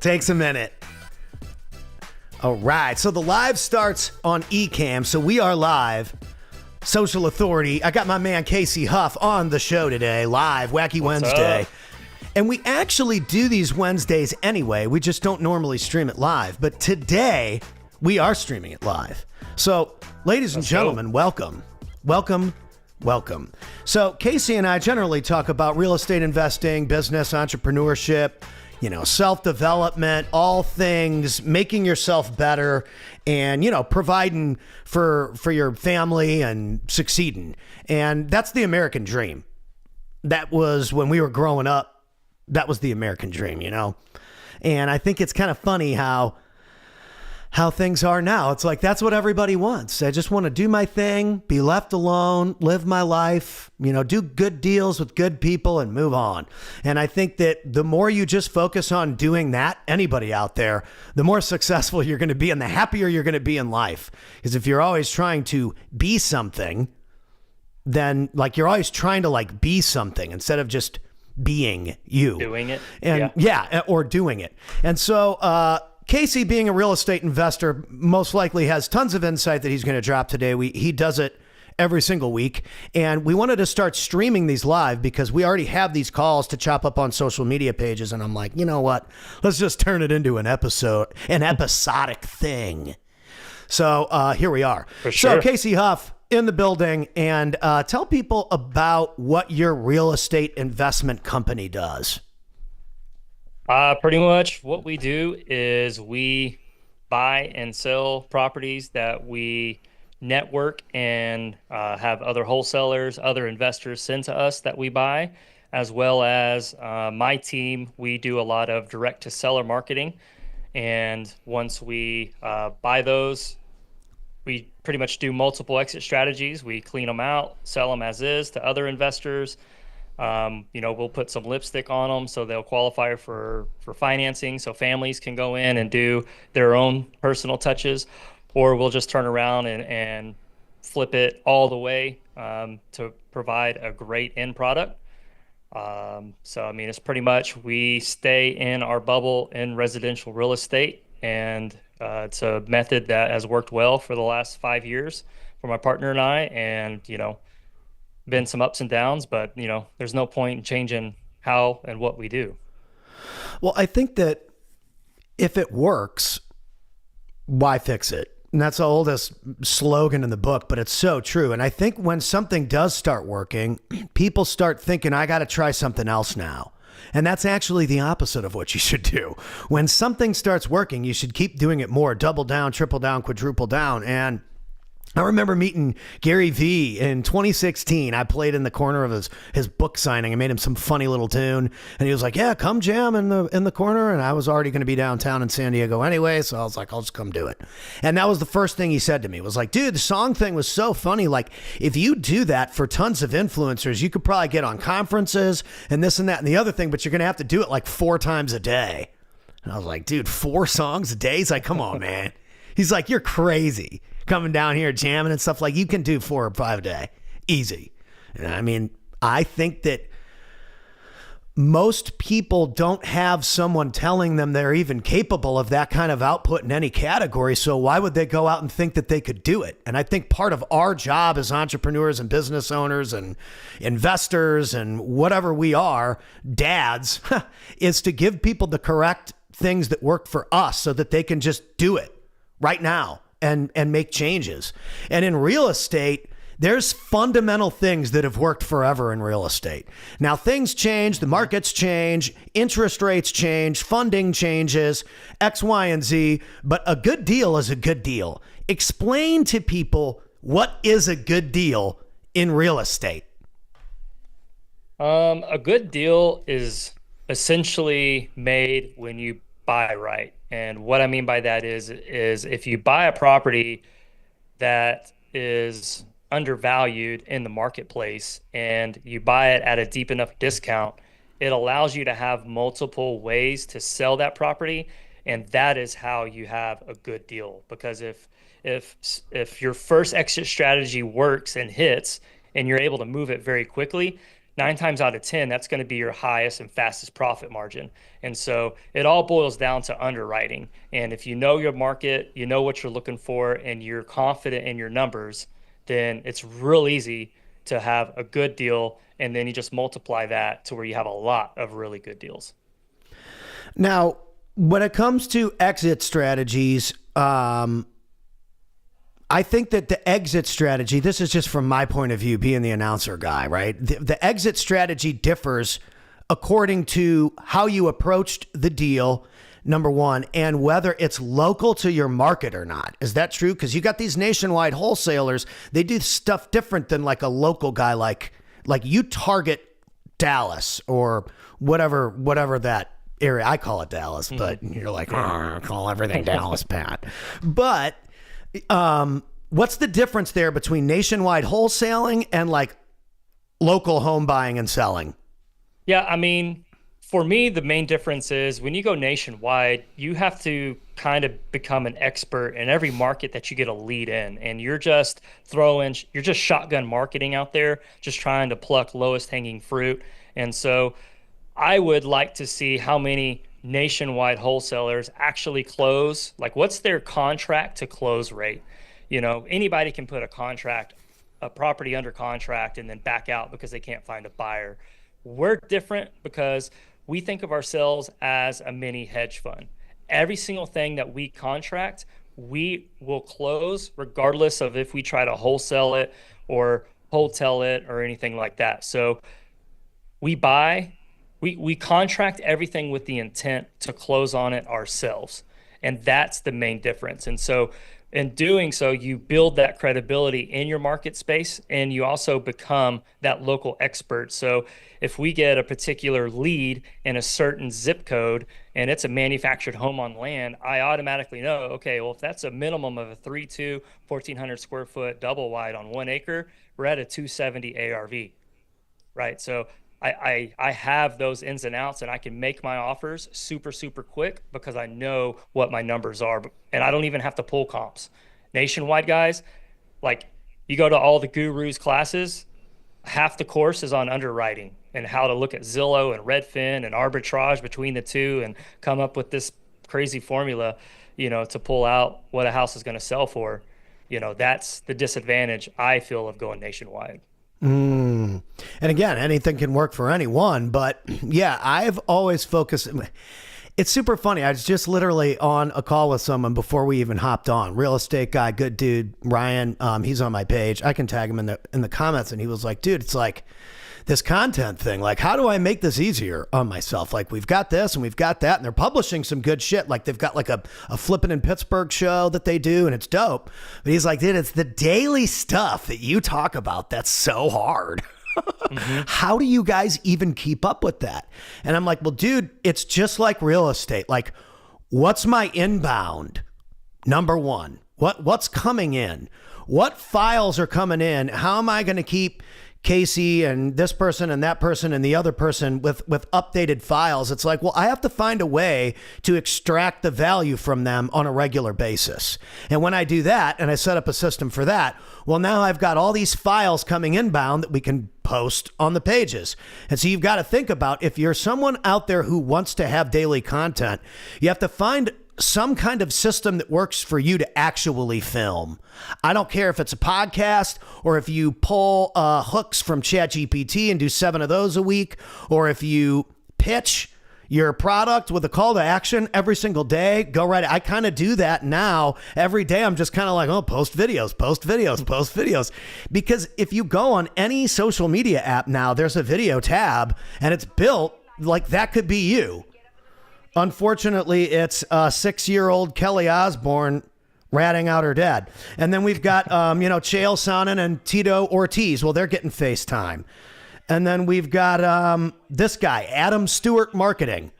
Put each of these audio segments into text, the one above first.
Takes a minute. All right. So the live starts on Ecamm. So we are live. Social Authority. I got my man Casey Huff on the show today, live, Wacky Wednesday. Up? And we actually do these Wednesdays anyway. We just don't normally stream it live. But today, we are streaming it live. So, ladies and gentlemen, welcome. Welcome. Welcome. So, Casey and I generally talk about real estate investing, business, entrepreneurship, self-development, all things, making yourself better and, providing for your family and succeeding. And that's the American dream. That was when we were growing up. That was the American dream, And I think it's kind of funny how things are now. It's like, that's what everybody wants. I just want to do my thing, be left alone, live my life, do good deals with good people and move on. And I think that the more you just focus on doing that, anybody out there, the more successful you're going to be and the happier you're going to be in life. Because if you're always trying to be something, then you're always trying to be something instead of just being you. Doing it. And or doing it. And so, Casey, being a real estate investor, most likely has tons of insight that he's going to drop today. He does it every single week. And we wanted to start streaming these live because we already have these calls to chop up on social media pages. And I'm like, you know what? Let's just turn it into an episodic thing. So here we are. For sure. So Casey Huff in the building, and tell people about what your real estate investment company does. Pretty much what we do is we buy and sell properties that we network and have other wholesalers, other investors send to us that we buy, as well as my team. We do a lot of direct to seller marketing. And once we buy those, we pretty much do multiple exit strategies. We clean them out, sell them as is to other investors. We'll put some lipstick on them so they'll qualify for financing, so families can go in and do their own personal touches, or we'll just turn around and flip it all the way to provide a great end product. It's pretty much we stay in our bubble in residential real estate, and it's a method that has worked well for the last 5 years for my partner and I, and been some ups and downs, but there's no point in changing how and what we do. Well, I think that if it works, why fix it? And that's the oldest slogan in the book, but it's so true. And I think when something does start working, people start thinking, I got to try something else now. And that's actually the opposite of what you should do. When something starts working, you should keep doing it more, double down, triple down, quadruple down. And I remember meeting Gary Vee in 2016. I played in the corner of his book signing. I made him some funny little tune, and he was like, "Yeah, come jam in the corner." And I was already going to be downtown in San Diego anyway, so I was like, "I'll just come do it." And that was the first thing he said to me. Was like, "Dude, the song thing was so funny. Like, if you do that for tons of influencers, you could probably get on conferences and this and that and the other thing, but you're going to have to do it 4 times a day." And I was like, "Dude, 4 songs a day?" He's like, "Come on, man." He's like, "You're crazy. Coming down here jamming and stuff, you can do 4 or 5 a day. Easy." And I think that most people don't have someone telling them they're even capable of that kind of output in any category. So why would they go out and think that they could do it? And I think part of our job as entrepreneurs and business owners and investors and whatever we are, dads, is to give people the correct things that work for us so that they can just do it right now and make changes. And in real estate, there's fundamental things that have worked forever in real estate. Now, things change, the markets change, interest rates change, funding changes, X, Y, and Z, but a good deal is a good deal. Explain to people what is a good deal in real estate. A good deal is essentially made when you buy right. And what I mean by that is if you buy a property that is undervalued in the marketplace and you buy it at a deep enough discount, it allows you to have multiple ways to sell that property. And that is how you have a good deal. Because if your first exit strategy works and hits and you're able to move it very quickly, nine times out of 10, that's going to be your highest and fastest profit margin. And so it all boils down to underwriting. And if you know your market, you know what you're looking for, and you're confident in your numbers, then it's real easy to have a good deal. And then you just multiply that to where you have a lot of really good deals. Now, when it comes to exit strategies, I think that the exit strategy, this is just from my point of view, being the announcer guy, right? The exit strategy differs according to how you approached the deal, number one, and whether it's local to your market or not. Is that true? Because you got these nationwide wholesalers, they do stuff different than like a local guy, like you target Dallas or whatever that area. I call it Dallas, but you're like, I call everything Dallas, Pat. But what's the difference there between nationwide wholesaling and like local home buying and selling? Yeah, I mean, for me, the main difference is when you go nationwide, you have to kind of become an expert in every market that you get a lead in. And you're just shotgun marketing out there, just trying to pluck lowest hanging fruit. And so I would like to see how many nationwide wholesalers actually close. Like, what's their contract to close rate? You know, anybody can put a property under contract and then back out because they can't find a buyer. We're different because we think of ourselves as a mini hedge fund. Every single thing that we contract, we will close regardless of if we try to wholesale it or hotel it or anything like that. So we contract everything with the intent to close on it ourselves. And that's the main difference. And so in doing so, you build that credibility in your market space, and you also become that local expert. So if we get a particular lead in a certain zip code and it's a manufactured home on land, I automatically know, okay, well, if that's a minimum of a 3.2, 1,400 square foot double wide on 1 acre, we're at a 270 ARV, right? So I have those ins and outs, and I can make my offers super, super quick because I know what my numbers are, and I don't even have to pull comps. Nationwide guys, like, you go to all the gurus classes, half the course is on underwriting and how to look at Zillow and Redfin and arbitrage between the two and come up with this crazy formula, you know, to pull out what a house is going to sell for. You know, that's the disadvantage I feel of going nationwide. And again, anything can work for anyone, but yeah, I've always focused. It's super funny. I was just literally on a call with someone before we even hopped on. Real estate guy, good dude, Ryan. He's on my page. I can tag him in the comments, and he was like, "Dude, it's like this content thing. Like, how do I make this easier on myself? Like, we've got this and we've got that, and they're publishing some good shit. Like, they've got like a Flippin' in Pittsburgh show that they do, and it's dope. But he's like, dude, it's the daily stuff that you talk about that's so hard." How do you guys even keep up with that? And I'm like, well, dude, it's just like real estate. Like, what's my inbound? Number one, what's coming in? What files are coming in? How am I going to keep Casey and this person and that person and the other person with updated files? It's like, well, I have to find a way to extract the value from them on a regular basis. And when I do that, and I set up a system for that, well, now I've got all these files coming inbound that we can post on the pages. And so you've got to think about, if you're someone out there who wants to have daily content, you have to find some kind of system that works for you to actually film. I don't care if it's a podcast or if you pull hooks from ChatGPT and do 7 of those a week, or if you pitch your product with a call to action every single day, go right. I kind of do that now. Every day I'm just kind of like, oh, post videos. Because if you go on any social media app now, there's a video tab and it's built like that could be you. Unfortunately, it's 6-year-old Kelly Osbourne ratting out her dad. And then we've got, Chael Sonnen and Tito Ortiz. Well, they're getting FaceTime. And then we've got this guy, Adam Stewart Marketing.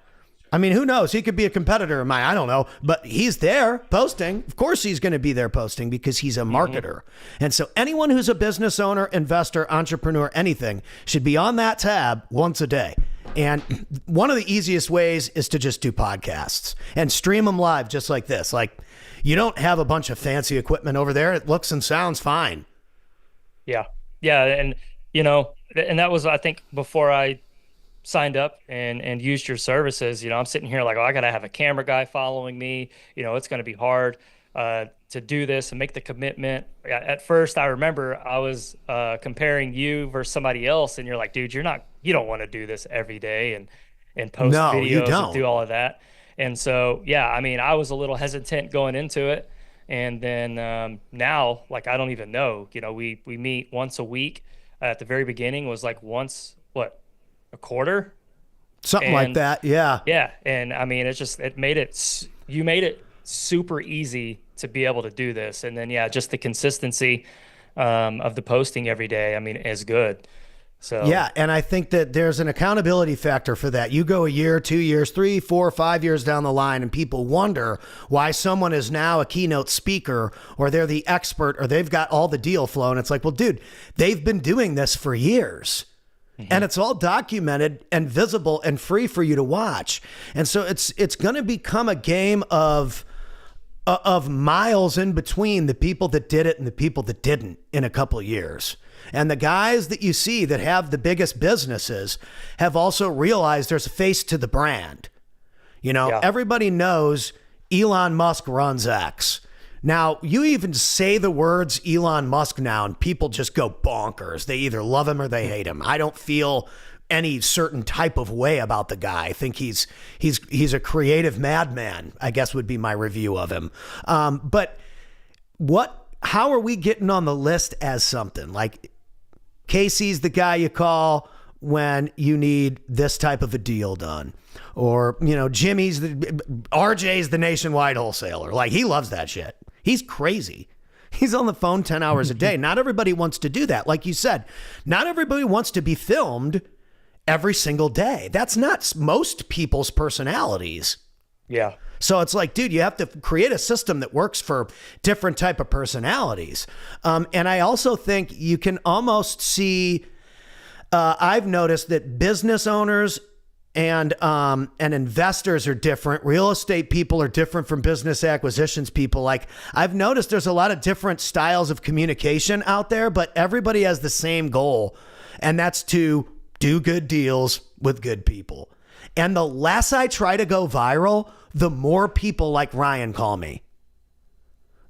I mean, who knows? He could be a competitor of mine. I don't know. But he's there posting. Of course he's going to be there posting because he's a marketer. And so anyone who's a business owner, investor, entrepreneur, anything should be on that tab once a day. And one of the easiest ways is to just do podcasts and stream them live just like this. Like, you don't have a bunch of fancy equipment over there. It looks and sounds fine. Yeah. Yeah. And, and that was, I think, before I signed up and used your services. I'm sitting here like, oh, I gotta have a camera guy following me. It's gonna be hard to do this and make the commitment. At first, I remember I was comparing you versus somebody else, and you're like, dude, you don't want to do this every day and post No, you videos and don't. do all of that. And so, yeah, I mean, I was a little hesitant going into it. And then now, like, I don't even know. We meet once a week. At the very beginning was like once, what, a quarter? Something like And that. Yeah. yeah, and I mean, you made it super easy to be able to do this. And then, yeah, just the consistency of the posting every day, I mean, is good. So, Yeah, and I think that there's an accountability factor for that. You go a year, 2 years, 3, 4, 5 years down the line, and people wonder why someone is now a keynote speaker, or they're the expert, or they've got all the deal flow. And it's like, well, dude, they've been doing this for years. And it's all documented and visible and free for you to watch. And so it's going to become a game of miles in between the people that did it and the people that didn't in a couple of years. And the guys that you see that have the biggest businesses have also realized there's a face to the brand. yeah, Everybody knows Elon Musk runs X. Now, you even say the words Elon Musk now, and people just go bonkers. They either love him or they hate him. I don't feel any certain type of way about the guy. I think he's a creative madman, I guess would be my review of him. But how are we getting on the list as something? Like, Casey's the guy you call when you need this type of a deal done. Or, RJ's the nationwide wholesaler. Like, he loves that shit. He's crazy. He's on the phone 10 hours a day. Not everybody wants to do that. Like you said, not everybody wants to be filmed every single day. That's not most people's personalities. yeah. So it's like, dude, you have to create a system that works for different type of personalities. And I also think you can almost see, I've noticed that business owners and investors are different. Real estate people are different from business acquisitions people. Like, I've noticed there's a lot of different styles of communication out there, but everybody has the same goal, and that's to do good deals with good people. And the less I try to go viral, the more people like Ryan call me.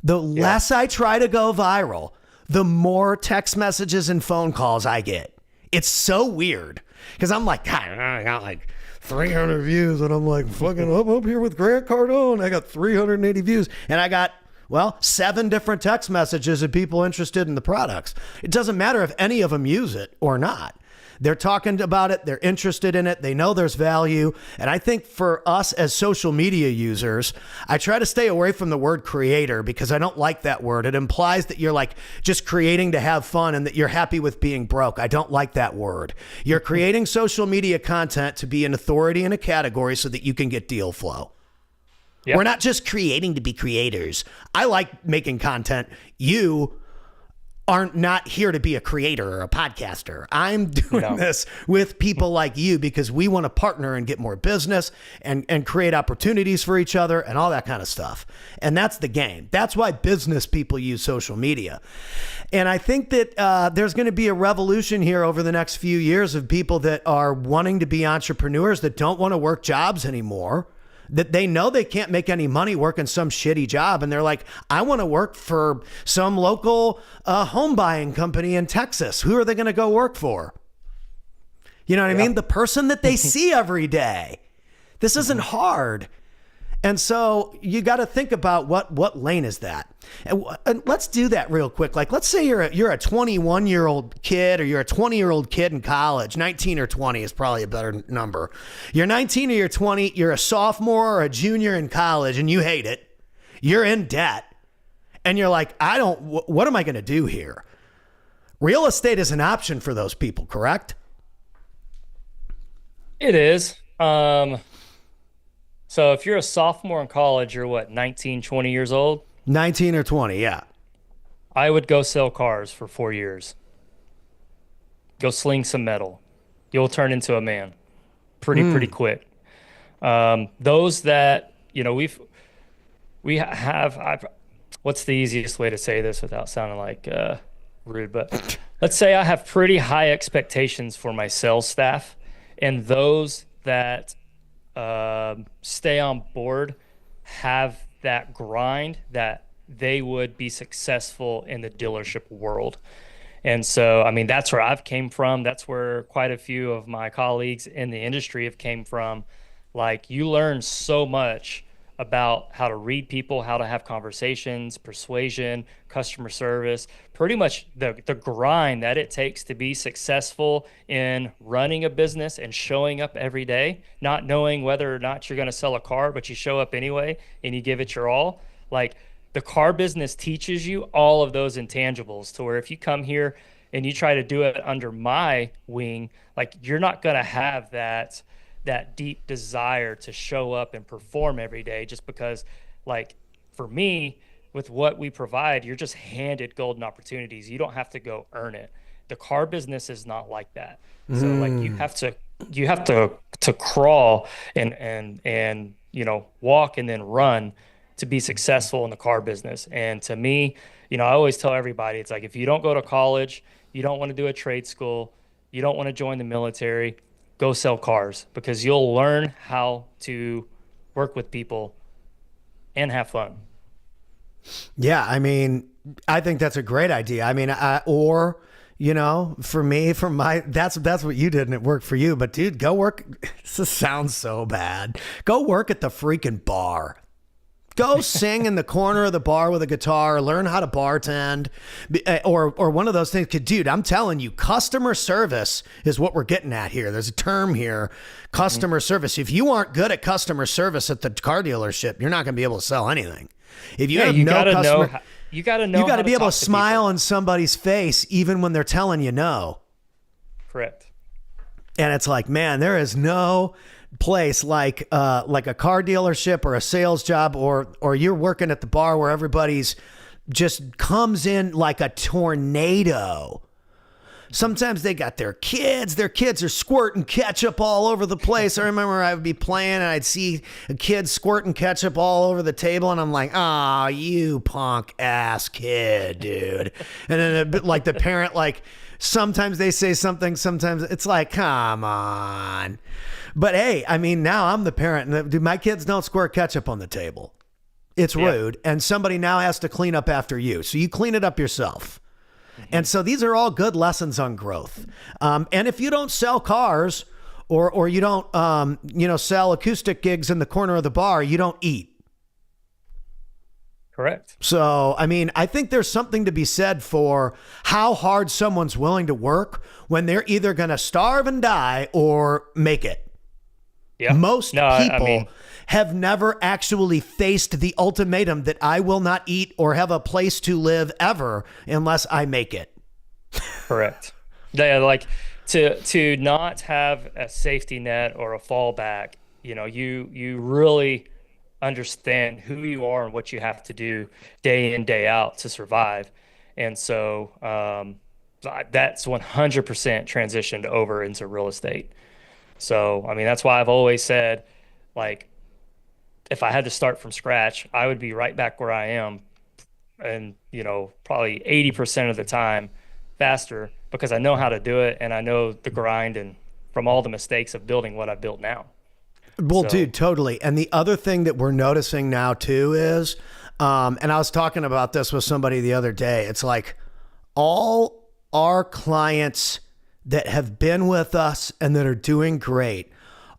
The less I try to go viral, the more text messages and phone calls I get. It's so weird. Because I'm like, God, I got like 300 views, and I'm like, fucking up here with Grant Cardone. I got 380 views, and I got, 7 different text messages of people interested in the products. It doesn't matter if any of them use it or not. They're talking about it. They're interested in it. They know there's value. And I think for us as social media users, I try to stay away from the word creator because I don't like that word. It implies that you're like just creating to have fun and that you're happy with being broke. I don't like that word. You're creating social media content to be an authority in a category so that you can get deal flow. Yeah. We're not just creating to be creators. I like making content. You aren't not here to be a creator or a podcaster. I'm doing this with people like you because we want to partner and get more business and create opportunities for each other and all that kind of stuff. And that's the game. That's why business people use social media. And I think that there's going to be a revolution here over the next few years of people that are wanting to be entrepreneurs that don't want to work jobs anymore, that they know they can't make any money working some shitty job. And they're like, I want to work for some local home buying company in Texas. Who are they going to go work for? You know what I mean? The person that they see every day. This isn't hard. And so you got to think about what lane is that? And let's do that real quick. Like, let's say you're a 21-year-old kid, or you're a 20-year-old kid in college. 19 or 20 is probably a better number. You're 19 or you're 20. You're a sophomore or a junior in college, and you hate it. You're in debt, and you're like, what am I going to do here? Real estate is an option for those people, correct? It is. So if you're a sophomore in college, you're what, 19, 20 years old? 19 or 20, yeah. I would go sell cars for 4 years. Go sling some metal. You'll turn into a man pretty quick. Those that, we have, what's the easiest way to say this without sounding like rude, but let's say I have pretty high expectations for my sales staff, and those that stay on board have that grind that they would be successful in the dealership world. And so, I mean, that's where I've came from. That's where quite a few of my colleagues in the industry have came from. Like, you learn so much about how to read people, how to have conversations, persuasion, customer service, pretty much the grind that it takes to be successful in running a business and showing up every day, not knowing whether or not you're going to sell a car, but you show up anyway and you give it your all. Like, the car business teaches you all of those intangibles to where if you come here and you try to do it under my wing, like, you're not going to have that deep desire to show up and perform every day, just because, like, for me, with what we provide, you're just handed golden opportunities. You don't have to go earn it. The car business is not like that. So like, you have to crawl and walk and then run to be successful in the car business. And to me, I always tell everybody, it's like, if you don't go to college, you don't want to do a trade school, you don't want to join the military, go sell cars, because you'll learn how to work with people and have fun. Yeah, I mean, I think that's a great idea. I mean, for me, that's what you did and it worked for you. But dude, go work. This sounds so bad. Go work at the freaking bar. Go sing in the corner of the bar with a guitar, learn how to bartend, or one of those things. Dude, I'm telling you, customer service is what we're getting at here. There's a term here, customer service. If you aren't good at customer service at the car dealership, you're not going to be able to sell anything. If you have no customer, you got to be able to smile in somebody's face even when they're telling you no. Correct. And it's like, man, there is no place like a car dealership or a sales job, or you're working at the bar where everybody's just comes in like a tornado. Sometimes they got their kids are squirting ketchup all over the place. I remember I would be playing and I'd see a kid squirting ketchup all over the table, and I'm like, oh, you punk ass kid, dude. And then like the parent, like, sometimes they say something, sometimes it's like, come on. But hey, I mean, now I'm the parent, and dude, my kids don't squirt ketchup on the table. It's rude, and somebody now has to clean up after you. So you clean it up yourself. And so these are all good lessons on growth. And if you don't sell cars, or you don't sell acoustic gigs in the corner of the bar, you don't eat. Correct. So, I mean, I think there's something to be said for how hard someone's willing to work when they're either going to starve and die or make it. Yeah. Most people have never actually faced the ultimatum that I will not eat or have a place to live ever unless I make it. Correct. Yeah, like to not have a safety net or a fallback, you really understand who you are and what you have to do day in, day out to survive. And so that's 100% transitioned over into real estate. So, I mean, that's why I've always said, like, if I had to start from scratch, I would be right back where I am, and, probably 80% of the time faster, because I know how to do it and I know the grind and from all the mistakes of building what I've built now. Well, dude, totally. And the other thing that we're noticing now too is, and I was talking about this with somebody the other day, it's like all our clients that have been with us and that are doing great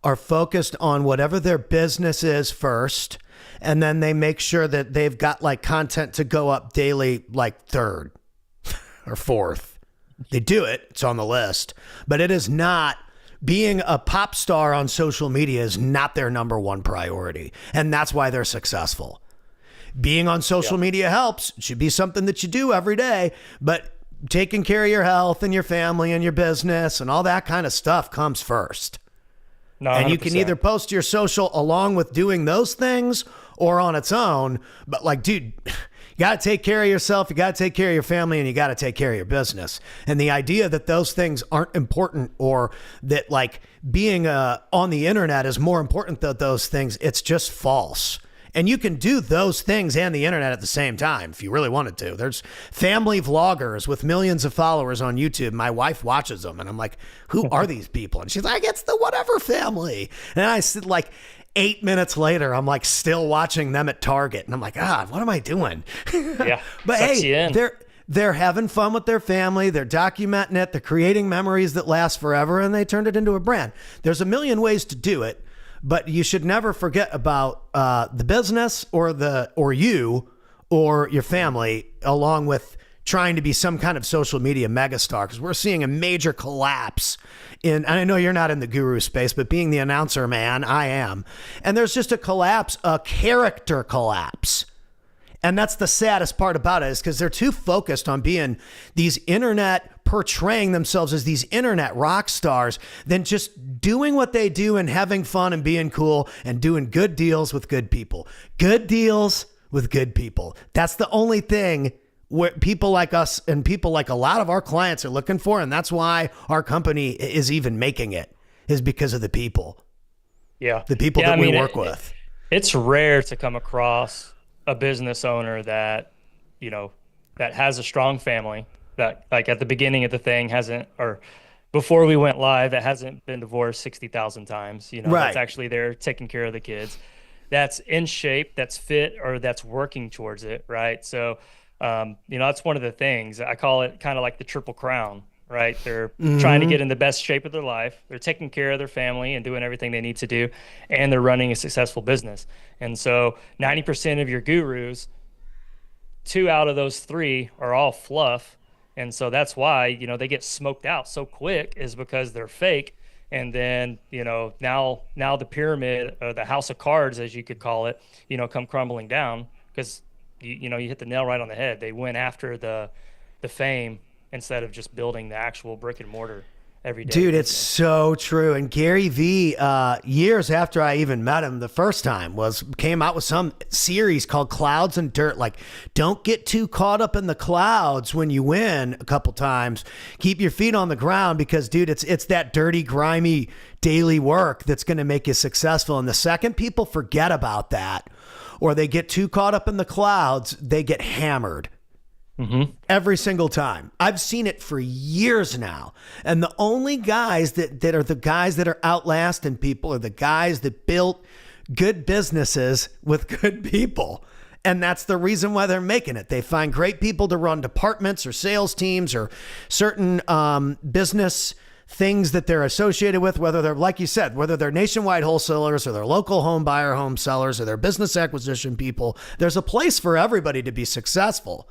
are focused on whatever their business is first. And then they make sure that they've got like content to go up daily, like third or fourth. They do it. It's on the list, but it is not. Being a pop star on social media is not their number one priority. And that's why they're successful. Being on social media helps. It should be something that you do every day, but taking care of your health and your family and your business and all that kind of stuff comes first. No, and you can either post your social along with doing those things or on its own. But like, dude, you got to take care of yourself. You got to take care of your family, and you got to take care of your business. And the idea that those things aren't important, or that like being on the internet is more important than those things, it's just false. And you can do those things and the internet at the same time if you really wanted to. There's family vloggers with millions of followers on YouTube. My wife watches them, and I'm like, who are these people? And she's like, it's the whatever family. And I said, like, 8 minutes later, I'm like still watching them at Target. And I'm like, what am I doing? Yeah. But hey, they're having fun with their family. They're documenting it. They're creating memories that last forever, and they turned it into a brand. There's a million ways to do it, but you should never forget about the business or you or your family, along with trying to be some kind of social media megastar, because we're seeing a major collapse and I know you're not in the guru space, but being the announcer, man, I am. And there's just a character collapse. And that's the saddest part about it, is because they're too focused on being these portraying themselves as these internet rock stars than just doing what they do and having fun and being cool and doing good deals with good people. Good deals with good people. That's the only thing where people like us and people like a lot of our clients are looking for. And that's why our company is even making it, is because of the people. Yeah. The people that we work with. It's rare to come across a business owner that, that has a strong family, that like at the beginning of the thing or before we went live, that hasn't been divorced 60,000 times, right. That's actually there taking care of the kids, that's in shape, that's fit, or that's working towards it. Right. So, that's one of the things I call it, kind of like the triple crown, right? They're trying to get in the best shape of their life. They're taking care of their family and doing everything they need to do, and they're running a successful business. And so 90% of your gurus, 2 out of those 3 are all fluff. And so that's why, they get smoked out so quick, is because they're fake. And then, now the pyramid, or the house of cards, as you could call it, come crumbling down, because you hit the nail right on the head. They went after the fame instead of just building the actual brick and mortar every day. Dude, it's so true. And Gary Vee, years after I even met him the first time, came out with some series called Clouds and Dirt. Like, don't get too caught up in the clouds when you win a couple times. Keep your feet on the ground, because, dude, it's that dirty, grimy daily work that's going to make you successful. And the second people forget about that, or they get too caught up in the clouds, they get hammered. Every single time. I've seen it for years now. And the only guys that are the guys that are outlasting people are the guys that built good businesses with good people. And that's the reason why they're making it. They find great people to run departments or sales teams or certain business things that they're associated with, whether they're, like you said, whether they're nationwide wholesalers or they're local home buyer, home sellers, or they're business acquisition people. There's a place for everybody to be successful.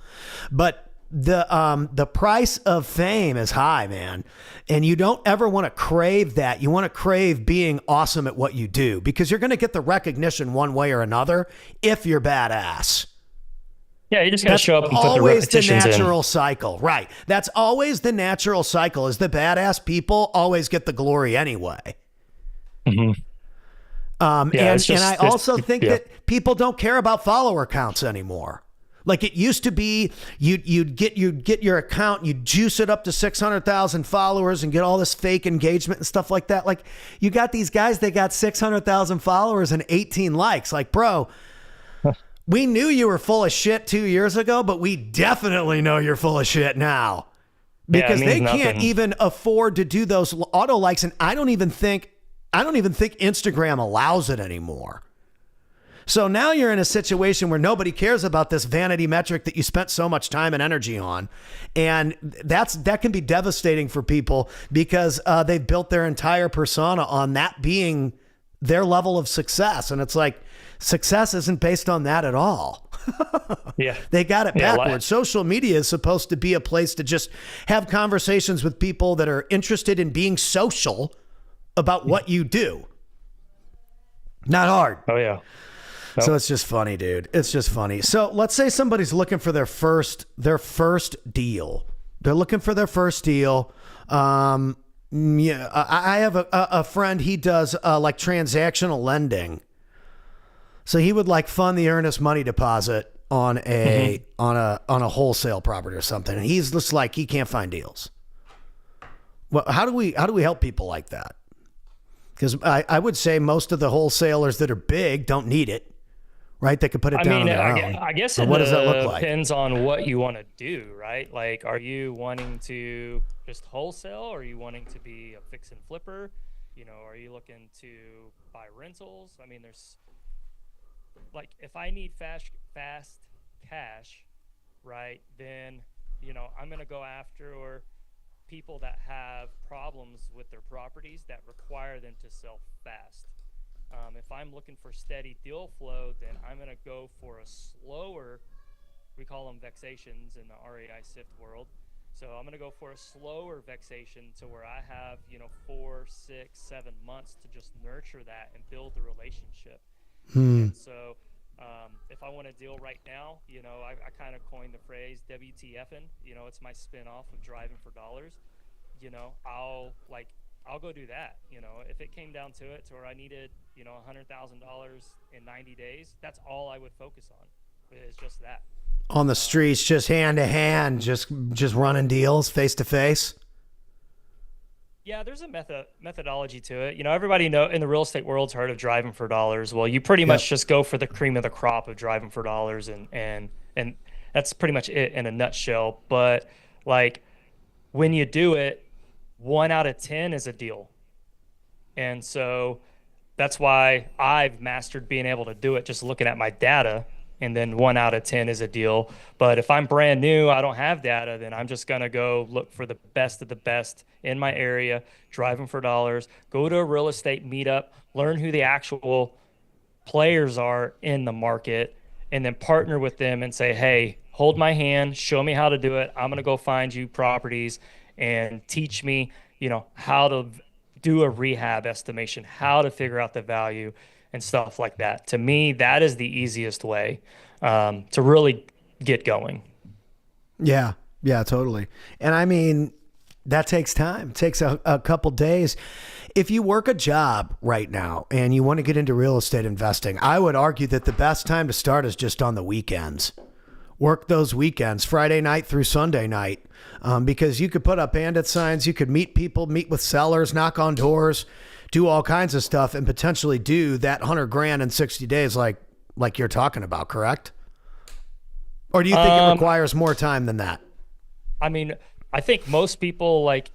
But the price of fame is high, man. And you don't ever want to crave that. You want to crave being awesome at what you do, because you're going to get the recognition one way or another if you're badass. Yeah, you just got to show up and put the repetitions in. Always the natural cycle, right? That's always the natural cycle, is the badass people always get the glory anyway. And I also think that people don't care about follower counts anymore. Like it used to be, you'd get your account, you'd juice it up to 600,000 followers and get all this fake engagement and stuff like that. Like, you got these guys that got 600,000 followers and 18 likes. Like, bro, we knew you were full of shit 2 years ago, but we definitely know you're full of shit now, because they can't even afford to do those auto likes. And I don't even think Instagram allows it anymore. So now you're in a situation where nobody cares about this vanity metric that you spent so much time and energy on. And that can be devastating for people, because they've built their entire persona on that being their level of success. And it's like, success isn't based on that at all. Yeah. They got it backwards. Social media is supposed to be a place to just have conversations with people that are interested in being social about what you do. Not hard. Oh, yeah. So it's just funny, dude. It's just funny. So let's say somebody's looking for their first deal. They're looking for their first deal. I have a friend. He does like transactional lending. So he would like fund the earnest money deposit on a wholesale property or something, and he's just like, he can't find deals. Well, how do we help people like that? Because I would say most of the wholesalers that are big don't need it, right? They could put it I down on mean, their own. I guess Or it what does that look like? depends on what you want to do, right? Like, are you wanting to just wholesale? Or are you wanting to be a fix and flipper? Are you looking to buy rentals? I mean, there's like, if I need fast cash, right, then, I'm going to go after people that have problems with their properties that require them to sell fast. If I'm looking for steady deal flow, then I'm going to go for a slower, we call them vexations in the REI SIFT world. So I'm going to go for a slower vexation to where I have, 4, 6, 7 months to just nurture that and build the relationship. Hmm. And so if I want a deal right now, I kind of coined the phrase WTFing. It's my spin off of driving for dollars. I'll go do that. If it came down to it to where I needed, $100,000 in 90 days, that's all I would focus on. Is just that. On the streets, just hand to hand, just running deals face to face. Yeah, there's a methodology to it. Everybody in the real estate world's heard of driving for dollars. Well, you pretty much Yep. just go for the cream of the crop of driving for dollars, and that's pretty much it in a nutshell. But like, when you do it, 1 out of 10 is a deal. And so that's why I've mastered being able to do it just looking at my data. And then 1 out of 10 is a deal. But if I'm brand new, I don't have data, then I'm just going to go look for the best of the best in my area, driving for dollars, go to a real estate meetup, learn who the actual players are in the market, and then partner with them and say, hey, hold my hand, show me how to do it. I'm going to go find you properties and teach me, how to do a rehab estimation, how to figure out the value and stuff like that. To me, that is the easiest way to really get going. Yeah, yeah, totally. And I mean, that takes time. It takes a couple days. If you work a job right now and you want to get into real estate investing, I would argue that the best time to start is just on the weekends. Work those weekends, Friday night through Sunday night, because you could put up bandit signs, you could meet people, meet with sellers, knock on doors, do all kinds of stuff, and potentially do that 100 grand in 60 days, like you're talking about, correct? Or do you think it requires more time than that? I mean, I think most people, like,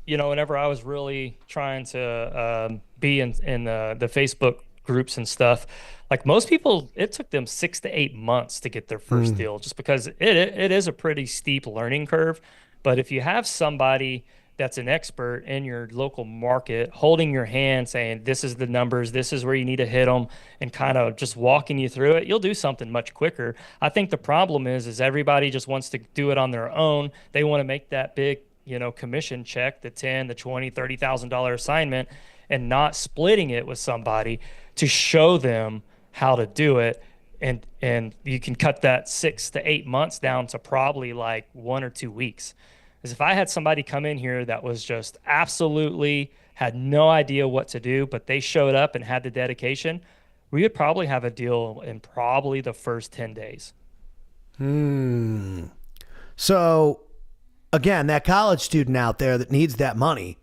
whenever I was really trying to be in the Facebook groups and stuff, like most people, it took them 6 to 8 months to get their first deal, just because it is a pretty steep learning curve. But if you have somebody that's an expert in your local market holding your hand, saying, this is the numbers, this is where you need to hit them, and kind of just walking you through it, you'll do something much quicker. I think the problem is everybody just wants to do it on their own. They want to make that big, commission check, the 10, the 20, $30,000 assignment, and not splitting it with somebody to show them how to do it. And you can cut that 6 to 8 months down to probably like 1 or 2 weeks. Because if I had somebody come in here that was just absolutely had no idea what to do, but they showed up and had the dedication, we would probably have a deal in probably the first 10 days. So again, that college student out there that needs that money,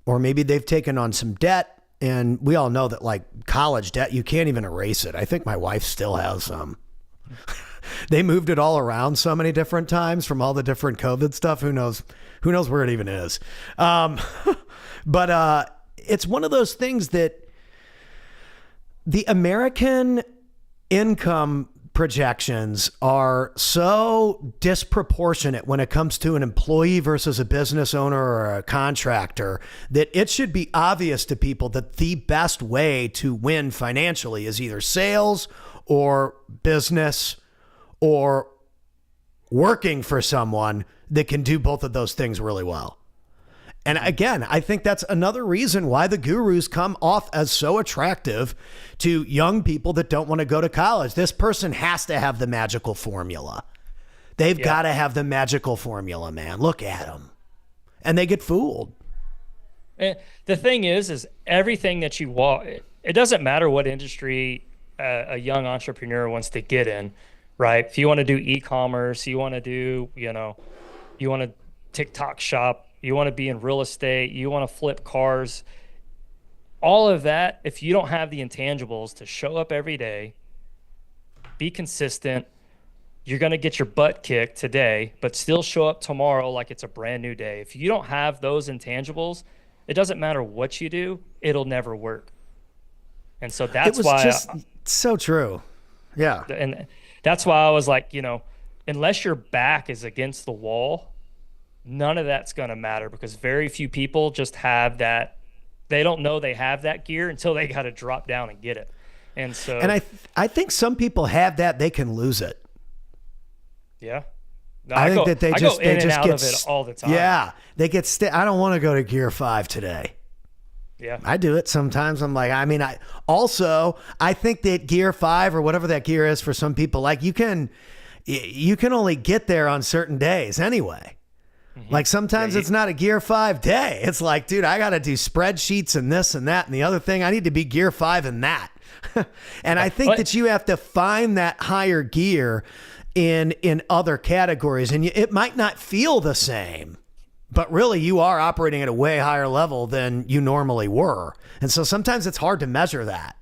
or maybe they've taken on some debt, and we all know that like college debt, you can't even erase it. I think my wife still has some. They moved it all around so many different times from all the different COVID stuff. Who knows where it even is. But it's one of those things that the American income projections are so disproportionate when it comes to an employee versus a business owner or a contractor that it should be obvious to people that the best way to win financially is either sales or business or working for someone that can do both of those things really well. And again, I think that's another reason why the gurus come off as so attractive to young people that don't want to go to college. This person has to have the magical formula. They've got to have the magical formula, man. Look at them. And they get fooled. And the thing is everything that you walk, it doesn't matter what industry a young entrepreneur wants to get in, right? If you want to do e-commerce, you want to do, you want to TikTok shop, you want to be in real estate, you want to flip cars, all of that, if you don't have the intangibles to show up every day, be consistent. You're going to get your butt kicked today, but still show up tomorrow like it's a brand new day. If you don't have those intangibles, it doesn't matter what you do, it'll never work. And so that's why just so true. Yeah. And that's why I was like, unless your back is against the wall, none of that's going to matter, because very few people just have that. They don't know they have that gear until they got to drop down and get it. And so, and I think some people have that, they can lose it. Yeah. No, I think that they just get get of it all the time. Yeah. They get I don't want to go to gear 5 today. Yeah. I do it sometimes. I'm like, I think that gear 5 or whatever that gear is for some people, like you can only get there on certain days anyway. Mm-hmm. Like sometimes it's not a gear 5 day. It's like, dude, I got to do spreadsheets and this and that and the other thing. I need to be gear 5 in that. And I think that you have to find that higher gear in other categories, and it might not feel the same, but really you are operating at a way higher level than you normally were. And so sometimes it's hard to measure that.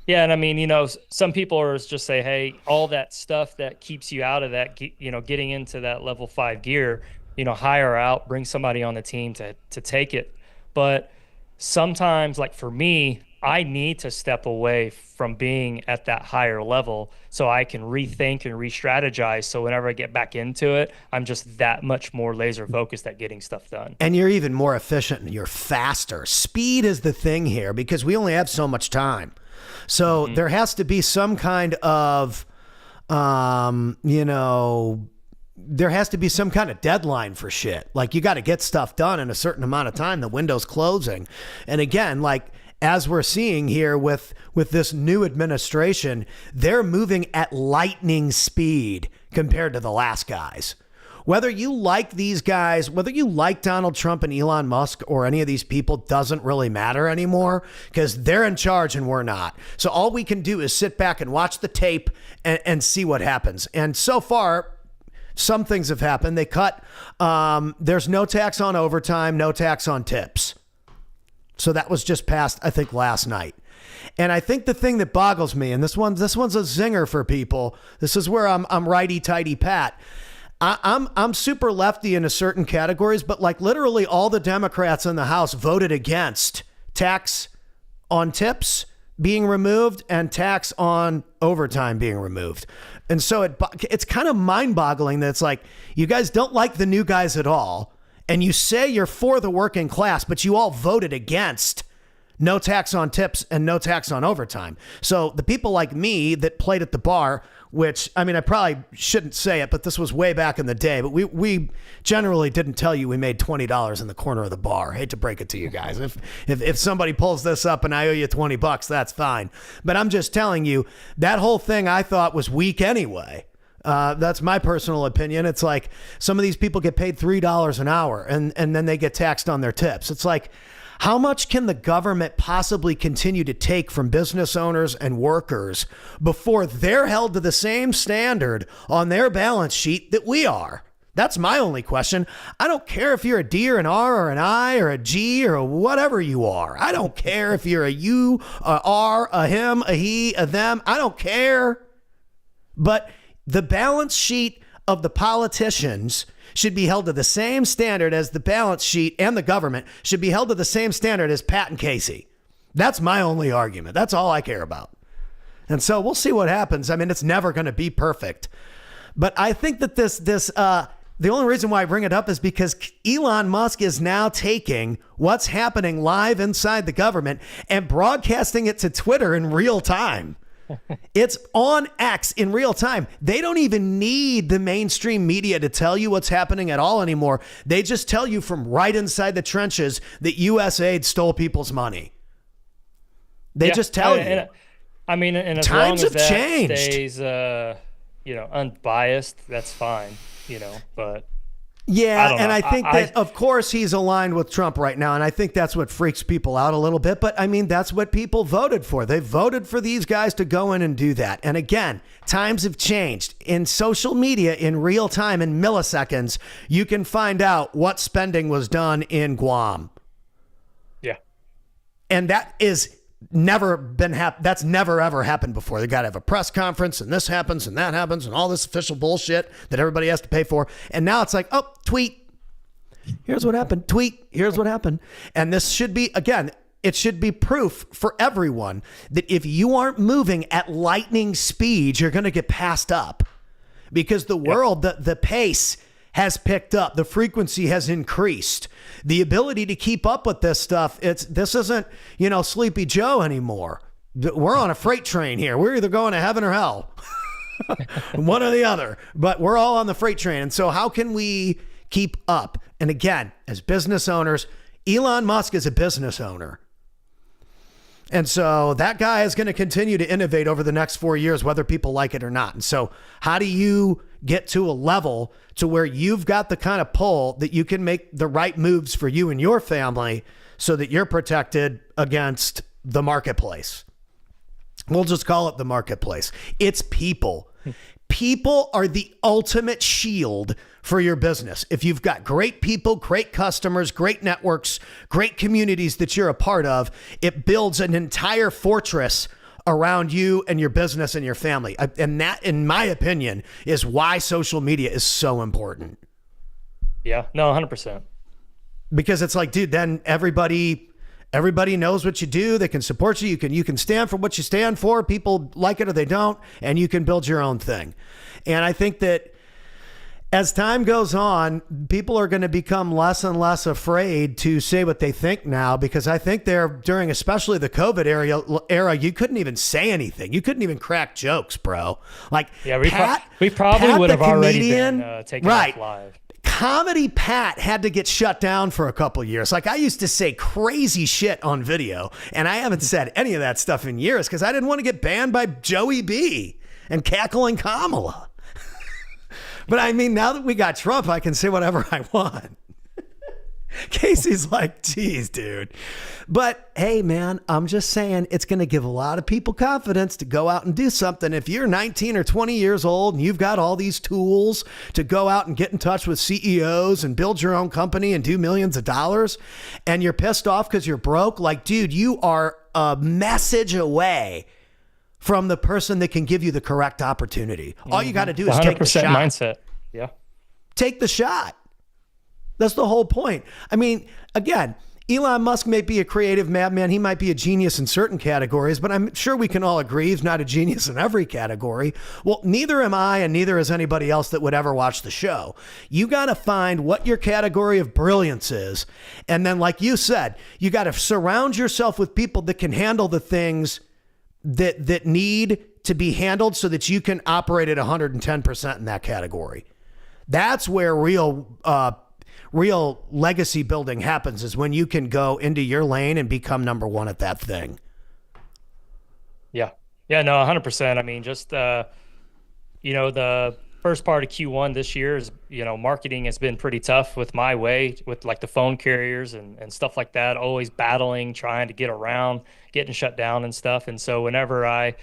Yeah. And I mean, some people are just say, hey, all that stuff that keeps you out of that, getting into that level 5 gear, hire out, bring somebody on the team to take it. But sometimes, like for me, I need to step away from being at that higher level so I can rethink and re-strategize. So whenever I get back into it, I'm just that much more laser focused at getting stuff done. And you're even more efficient and you're faster. Speed is the thing here because we only have so much time. So there has to be some kind of, there has to be some kind of deadline for shit. Like you got to get stuff done in a certain amount of time. The window's closing. And again, like, as we're seeing here with this new administration, they're moving at lightning speed compared to the last guys. Whether you like these guys, whether you like Donald Trump and Elon Musk or any of these people doesn't really matter anymore because they're in charge and we're not. So all we can do is sit back and watch the tape and see what happens. And so far, some things have happened. They cut, there's no tax on overtime, no tax on tips. So that was just passed, I think, last night. And I think the thing that boggles me, and this one's a zinger for people. This is where I'm righty tighty pat. I'm super lefty in certain categories, but like literally all the Democrats in the House voted against tax on tips being removed and tax on overtime being removed. And so it's kind of mind boggling that it's like you guys don't like the new guys at all. And you say you're for the working class, but you all voted against no tax on tips and no tax on overtime. So the people like me that played at the bar, which, I mean, I probably shouldn't say it, but this was way back in the day, but we generally didn't tell you we made $20 in the corner of the bar. Hate to break it to you guys. If somebody pulls this up and I owe you $20, that's fine. But I'm just telling you, that whole thing I thought was weak anyway. That's my personal opinion. It's like some of these people get paid $3 an hour and then they get taxed on their tips. It's like, how much can the government possibly continue to take from business owners and workers before they're held to the same standard on their balance sheet that we are? That's my only question. I don't care if you're a D or an R or an I or a G or whatever you are. I don't care if you're a U, a R, a him, a he, a them. I don't care. But the balance sheet of the politicians should be held to the same standard as the balance sheet, and the government should be held to the same standard as Pat and Casey. That's my only argument. That's all I care about. And so we'll see what happens. I mean, it's never going to be perfect. But I think that the only reason why I bring it up is because Elon Musk is now taking what's happening live inside the government and broadcasting it to Twitter in real time. It's on X in real time. They don't even need the mainstream media to tell you what's happening at all anymore. They just tell you from right inside the trenches that USAID stole people's money. They just tell you. I mean, and as times long as have that changed. stays, unbiased, that's fine, but. Yeah, and know. I think that, of course, he's aligned with Trump right now, and I think that's what freaks people out a little bit. But, I mean, that's what people voted for. They voted for these guys to go in and do that. And, again, times have changed. In social media, in real time, in milliseconds, you can find out what spending was done in Guam. Yeah. And that is that's never ever happened before. They got to have a press conference and this happens and that happens and all this official bullshit that everybody has to pay for. And now it's like, oh, tweet. Here's what happened. Tweet. Here's what happened. And this should be, again, it should be proof for everyone that if you aren't moving at lightning speed, you're going to get passed up because the world, the pace has picked up. The frequency has increased. The ability to keep up with this stuff, this isn't, Sleepy Joe anymore. We're on a freight train here. We're either going to heaven or hell. One or the other. But we're all on the freight train. And so how can we keep up? And again, as business owners, Elon Musk is a business owner. And so that guy is going to continue to innovate over the next 4 years, whether people like it or not. And so how do you get to a level to where you've got the kind of pull that you can make the right moves for you and your family so that you're protected against the marketplace? We'll just call it the marketplace. It's people. People are the ultimate shield for your business. If you've got great people, great customers, great networks, great communities that you're a part of, it builds an entire fortress around you and your business and your family. And that, in my opinion, is why social media is so important. Yeah, no, 100%. Because it's like, dude, then everybody knows what you do. They can support you. You can stand for what you stand for. People like it or they don't, and you can build your own thing. And I think that as time goes on, people are going to become less and less afraid to say what they think now, because I think during especially the COVID era, you couldn't even say anything. You couldn't even crack jokes, bro. Like, yeah, we probably would have already been taken off live. Comedy Pat had to get shut down for a couple of years. Like, I used to say crazy shit on video, and I haven't said any of that stuff in years because I didn't want to get banned by Joey B and Cackling Kamala. But I mean, now that we got Trump, I can say whatever I want. Casey's like, geez, dude. But hey, man, I'm just saying it's going to give a lot of people confidence to go out and do something. If you're 19 or 20 years old and you've got all these tools to go out and get in touch with CEOs and build your own company and do millions of dollars, and you're pissed off because you're broke, like, dude, you are a message away from the person that can give you the correct opportunity. All you got to do is take the shot. 100% mindset. Yeah. Take the shot. That's the whole point. I mean, again, Elon Musk may be a creative madman. He might be a genius in certain categories, but I'm sure we can all agree he's not a genius in every category. Well, neither am I, and neither is anybody else that would ever watch the show. You got to find what your category of brilliance is. And then, like you said, you got to surround yourself with people that can handle the things that need to be handled so that you can operate at 110% in that category. That's where real legacy building happens, is when you can go into your lane and become number one at that thing. Yeah. Yeah, no, 100%. I mean, just, the first part of Q1 this year is, marketing has been pretty tough with my way, with like the phone carriers and stuff like that, always battling, trying to get around, getting shut down and stuff. And so whenever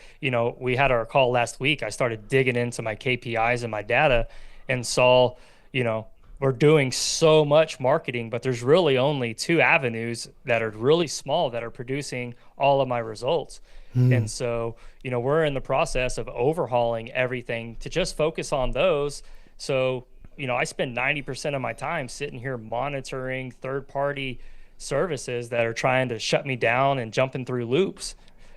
we had our call last week, I started digging into my KPIs and my data and saw, we're doing so much marketing, but there's really only 2 avenues that are really small that are producing all of my results. And so, we're in the process of overhauling everything to just focus on those. So, I spend 90% of my time sitting here monitoring third-party services that are trying to shut me down and jumping through loops.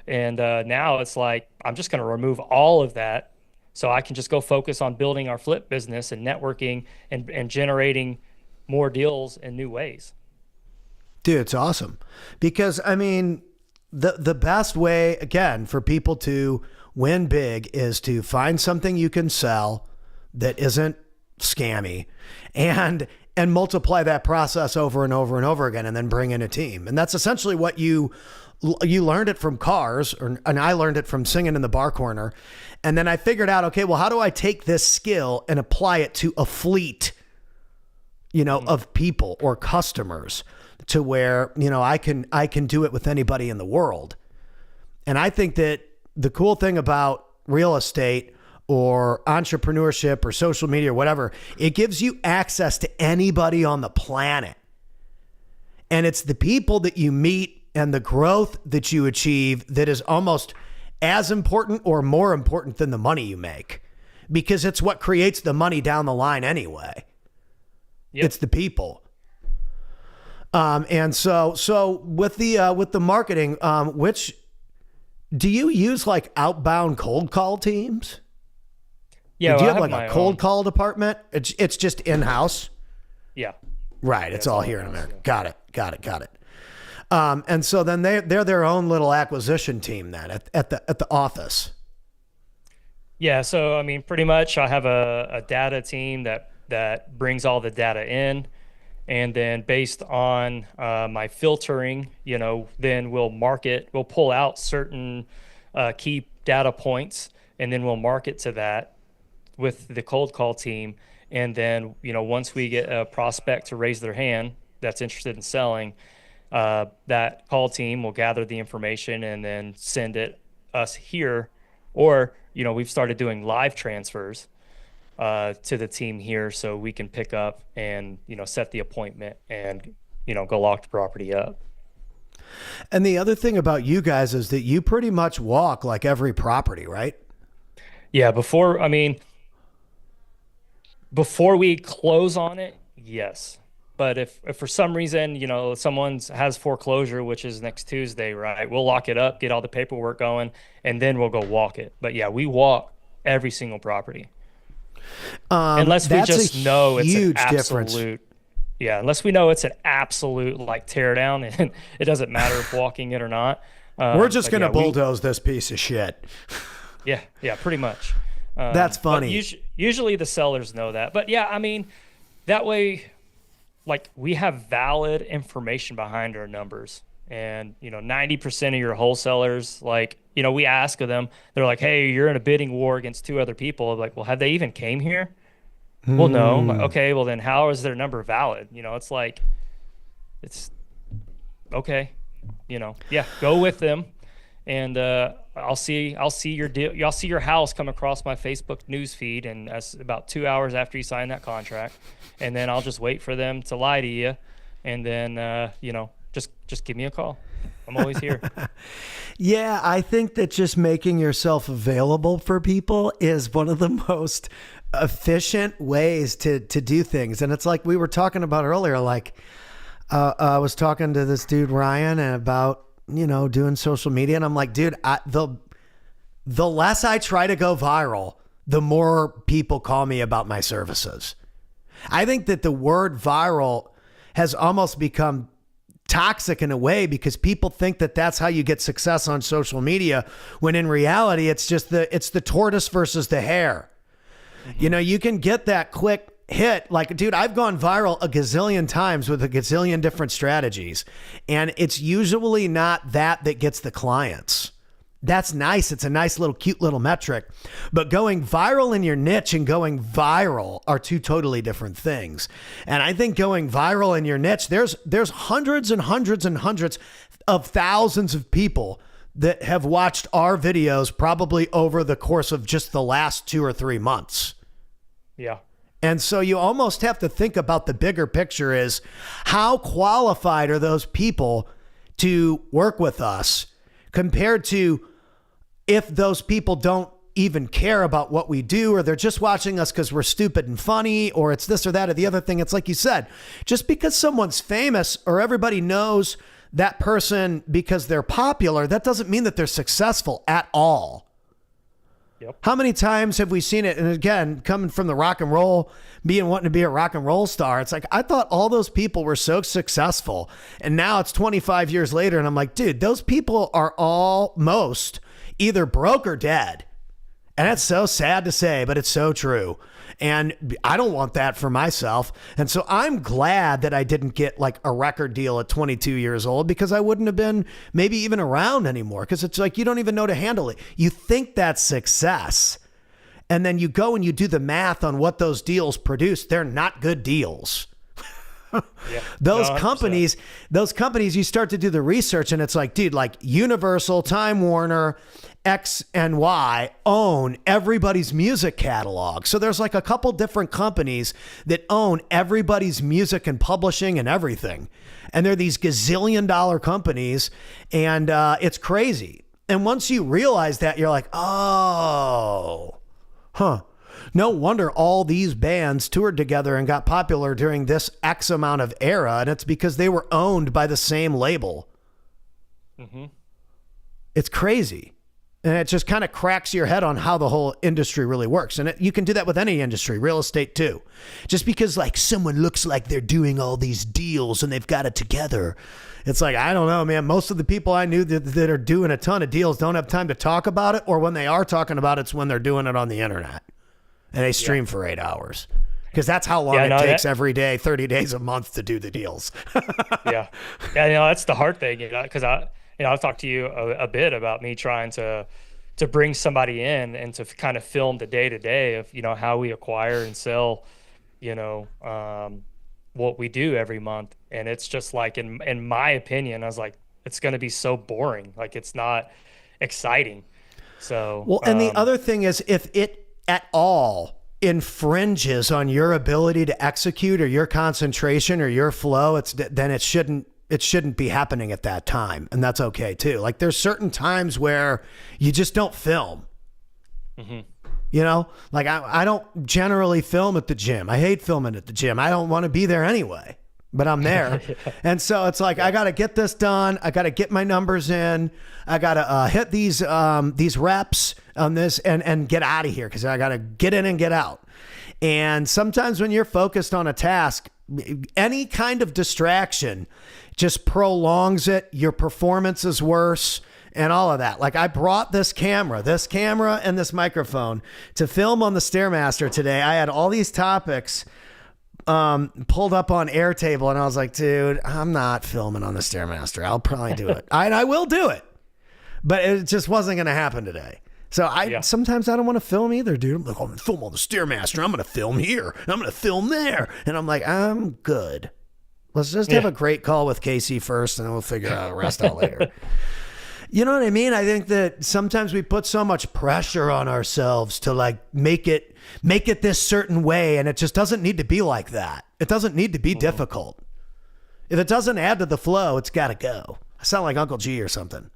And now it's like, I'm just going to remove all of that so I can just go focus on building our flip business and networking and generating more deals in new ways. Dude, it's awesome. Because, I mean, the best way, again, for people to win big is to find something you can sell that isn't scammy and multiply that process over and over and over again, and then bring in a team. And that's essentially what you learned it from cars, and I learned it from singing in the bar corner. And then I figured out, okay, well, how do I take this skill and apply it to a fleet, of people or customers, to where, I can do it with anybody in the world. And I think that the cool thing about real estate or entrepreneurship or social media or whatever, it gives you access to anybody on the planet. And it's the people that you meet and the growth that you achieve that is almost as important or more important than the money you make, because it's what creates the money down the line anyway. Yep. It's the people. And so with the marketing, which do you use, like outbound cold call teams? Yeah. Do you have like a cold call department? It's just in-house. Yeah. Right. It's all here in America. Yeah. Got it. And so then they're their own little acquisition team then at the office. Yeah. So, I mean, pretty much I have a data team that brings all the data in. And then based on my filtering, then we'll pull out certain key data points, and then we'll market to that with the cold call team. And then, once we get a prospect to raise their hand that's interested in selling, that call team will gather the information and then send it us here. Or, we've started doing live transfers to the team here, so we can pick up and set the appointment and go lock the property up. And the other thing about you guys is that you pretty much walk like every property, right? Yeah. Before we close on it, yes. But if for some reason someone has foreclosure, which is next Tuesday, right, we'll lock it up, get all the paperwork going, and then we'll go walk it. But yeah, we walk every single property. Unless we just know it's an absolute difference. Yeah, unless we know it's an absolute like tear down and it doesn't matter if walking it or not. We're just going to bulldoze this piece of shit. Yeah, pretty much. That's funny. Usually the sellers know that. But yeah, I mean, that way, like, we have valid information behind our numbers. And, 90% of your wholesalers, like, we ask of them, they're like, hey, you're in a bidding war against two other people. I'm like, well, have they even came here? Well, no. Like, okay, well, then how is their number valid? It's like, it's okay. Yeah, go with them. And I'll see your deal. I'll see your house come across my Facebook news feed, and that's about 2 hours after you sign that contract. And then I'll just wait for them to lie to you. And then, just give me a call. I'm always here. Yeah, I think that just making yourself available for people is one of the most efficient ways to do things. And it's like we were talking about earlier, like I was talking to this dude, Ryan, about, doing social media. And I'm like, dude, the less I try to go viral, the more people call me about my services. I think that the word viral has almost become toxic in a way, because people think that that's how you get success on social media, when in reality it's the tortoise versus the hare. Mm-hmm. You can get that quick hit. Like, dude, I've gone viral a gazillion times with a gazillion different strategies, and it's usually not that gets the clients. That's nice. It's a nice little cute little metric, but going viral in your niche and going viral are two totally different things. And I think going viral in your niche, there's hundreds and hundreds and hundreds of thousands of people that have watched our videos probably over the course of just the last 2 or 3 months. Yeah. And so you almost have to think about the bigger picture is, how qualified are those people to work with us, compared to if those people don't even care about what we do, or they're just watching us because we're stupid and funny, or it's this or that or the other thing. It's like you said, just because someone's famous or everybody knows that person because they're popular, that doesn't mean that they're successful at all. Yep. How many times have we seen it? And again, coming from the rock and roll, wanting to be a rock and roll star, it's like, I thought all those people were so successful, and now it's 25 years later, and I'm like, dude, those people are almost either broke or dead. And that's so sad to say, but it's so true. And I don't want that for myself. And so I'm glad that I didn't get like a record deal at 22 years old, because I wouldn't have been maybe even around anymore. Because it's like, you don't even know to handle it. You think that's success, and then you go and you do the math on what those deals produce. They're not good deals. Yeah. Those No, 100%. companies, you start to do the research and it's like, dude, like Universal, Time Warner, X and Y own everybody's music catalog. So there's like a couple different companies that own everybody's music and publishing and everything. And they're these gazillion-dollar companies, and it's crazy. And once you realize that, you're like, oh, huh. No wonder all these bands toured together and got popular during this X amount of era, and it's because they were owned by the same label. Mm-hmm. It's crazy. And it just kind of cracks your head on how the whole industry really works. And you can do that with any industry, real estate too. Just because like someone looks like they're doing all these deals and they've got it together. It's like, I don't know, man. Most of the people I knew that are doing a ton of deals don't have time to talk about it. Or when they are talking about it, it's when they're doing it on the internet. And they stream for 8 hours. Because that's how long it takes every day, 30 days a month to do the deals. Yeah. Yeah, that's the hard thing, because I've talked to you a bit about me trying to bring somebody in and to kind of film the day-to-day of, how we acquire and sell, what we do every month. And it's just like, in my opinion, I was like, it's going to be so boring. Like, it's not exciting. So, well, and the other thing is, if it at all infringes on your ability to execute or your concentration or your flow, then it shouldn't be happening at that time. And that's okay too. Like there's certain times where you just don't film. Mm-hmm. Like I don't generally film at the gym. I hate filming at the gym. I don't want to be there anyway, but I'm there. Yeah. And so it's like, I got to get this done. I got to get my numbers in. I got to hit these reps on this and get out of here. Cause I got to get in and get out. And sometimes when you're focused on a task, any kind of distraction just prolongs it. Your performance is worse and all of that. Like I brought this camera and this microphone to film on the Stairmaster today. I had all these topics pulled up on Airtable and I was like, dude, I'm not filming on the Stairmaster. I'll probably do it. I will do it, but it just wasn't going to happen today. So sometimes I don't want to film either, dude. I'm like, I'm going to film on the Stairmaster. I'm going to film here. I'm going to film there. And I'm like, I'm good. Let's just have a great call with Casey first and then we'll figure out the rest out later. You know what I mean? I think that sometimes we put so much pressure on ourselves to like make it this certain way. And it just doesn't need to be like that. It doesn't need to be difficult. If it doesn't add to the flow, it's got to go. I sound like Uncle G or something.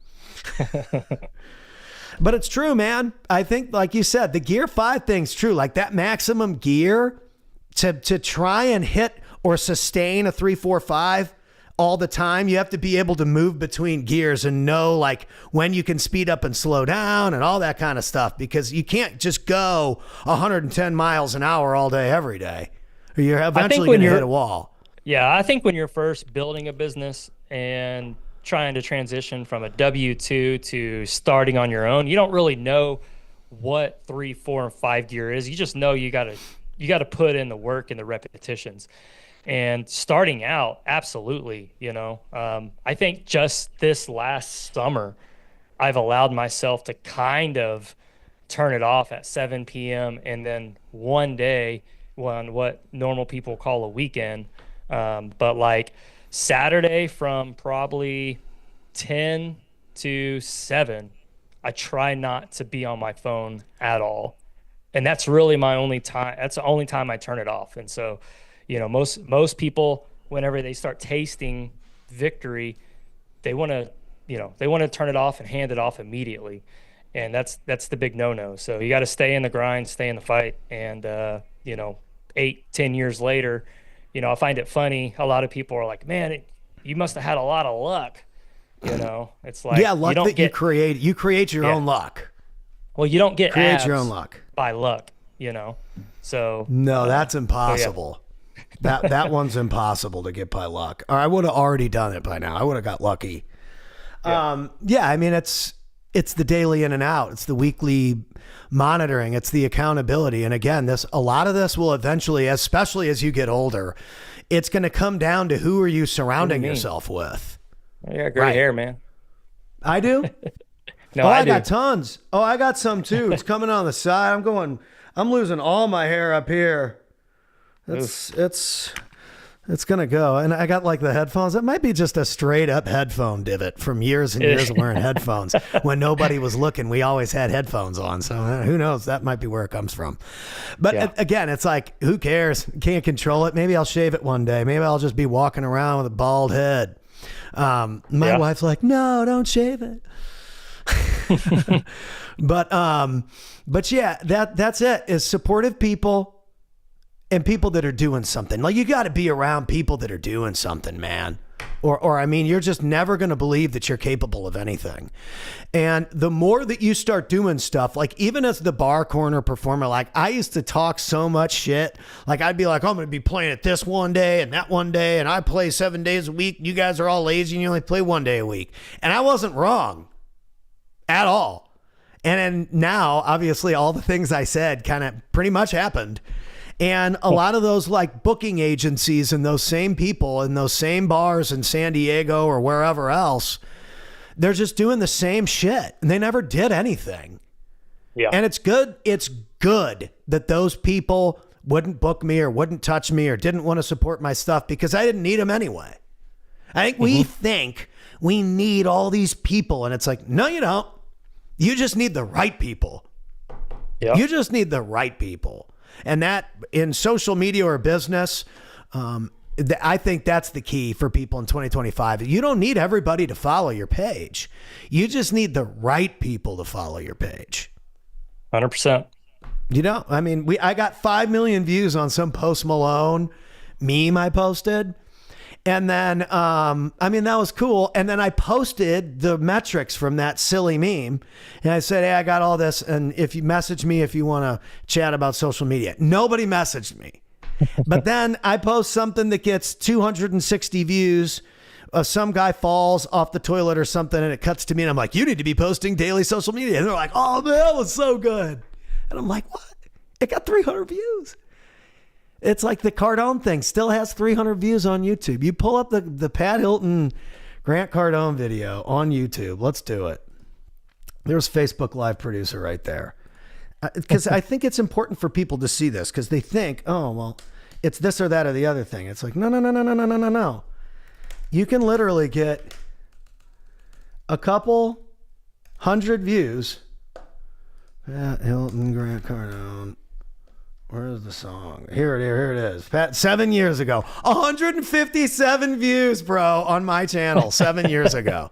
But it's true, man. I think, like you said, the Gear 5 thing's true. Like that maximum gear to try and hit or sustain a 3-4-5 all the time, you have to be able to move between gears and know like when you can speed up and slow down and all that kind of stuff, because you can't just go 110 miles an hour all day, every day, or you're eventually going to hit a wall. Yeah, I think when you're first building a business and trying to transition from a W-2 to starting on your own, you don't really know what 3, 4, and 5 gear is. You just know you got to put in the work and the repetitions. And starting out, absolutely, I think just this last summer, I've allowed myself to kind of turn it off at 7 p.m. and then one day on what normal people call a weekend, but like Saturday from probably 10 to 7, I try not to be on my phone at all. And that's really my only time. That's the only time I turn it off. And so, most people, whenever they start tasting victory, they want to turn it off and hand it off immediately. And that's the big no-no. So you got to stay in the grind, stay in the fight. And, 8-10 years later, I find it funny. A lot of people are like, man, you must have had a lot of luck. It's like, luck you don't that you create your own luck. Well, you don't get create your own luck by luck, so no, that's impossible. That one's impossible to get by luck. Or I would have already done it by now. I would have got lucky. I mean, it's the daily in and out. It's the weekly monitoring. It's the accountability. And again, a lot of this will eventually, especially as you get older, it's going to come down to who are you surrounding yourself with. You got great hair, man. I do? No, I got tons. Oh, I got some too. It's coming on the side. I'm losing all my hair up here. It's It's going to go. And I got like the headphones. It might be just a straight up headphone divot from years and years of wearing headphones. When nobody was looking, we always had headphones on. So who knows? That might be where it comes from. But again, it's like, who cares? Can't control it. Maybe I'll shave it one day. Maybe I'll just be walking around with a bald head. My wife's like, no, don't shave it. But yeah, that's it, is supportive people. And people that are doing something. Like, you got to be around people that are doing something, man. Or I mean, you're just never going to believe that you're capable of anything. And the more that you start doing stuff, like even as the bar corner performer, like I used to talk so much shit. Like I'd be like, I'm going to be playing at this one day and that one day. And I play 7 days a week. You guys are all lazy and you only play 1 day a week. And I wasn't wrong at all. And then now, obviously, all the things I said kind of pretty much happened. And a lot of those like booking agencies and those same people in those same bars in San Diego or wherever else, they're just doing the same shit and they never did anything. Yeah. And it's good. It's good that those people wouldn't book me or wouldn't touch me or didn't want to support my stuff because I didn't need them anyway. I think we think we need all these people and it's like, no, you don't. You just need the right people. Yeah. You just need the right people. And that in social media or business, I think that's the key for people in 2025. You don't need everybody to follow your page. You just need the right people to follow your page. 100%. You know, I mean, I got 5 million views on some Post Malone meme I posted. And then, I mean, that was cool. And then I posted the metrics from that silly meme. And I said, hey, I got all this. And if you message me, if you want to chat about social media, nobody messaged me. But then I post something that gets 260 views. Some guy falls off the toilet or something and it cuts to me. And I'm like, you need to be posting daily social media. And they're like, oh, man, that was so good. And I'm like, what? It got 300 views. It's like the Cardone thing still has 300 views on YouTube. You pull up the Pat Hilton, Grant Cardone video on YouTube. Let's do it. There's Facebook Live producer right there. Because I think it's important for people to see this because they think, oh, well, it's this or that or the other thing. It's like, no. You can literally get a couple hundred views. Pat Hilton, Grant Cardone. Where's the song? Here it is. Pat, 7 years ago. 157 views, bro, on my channel 7 years ago.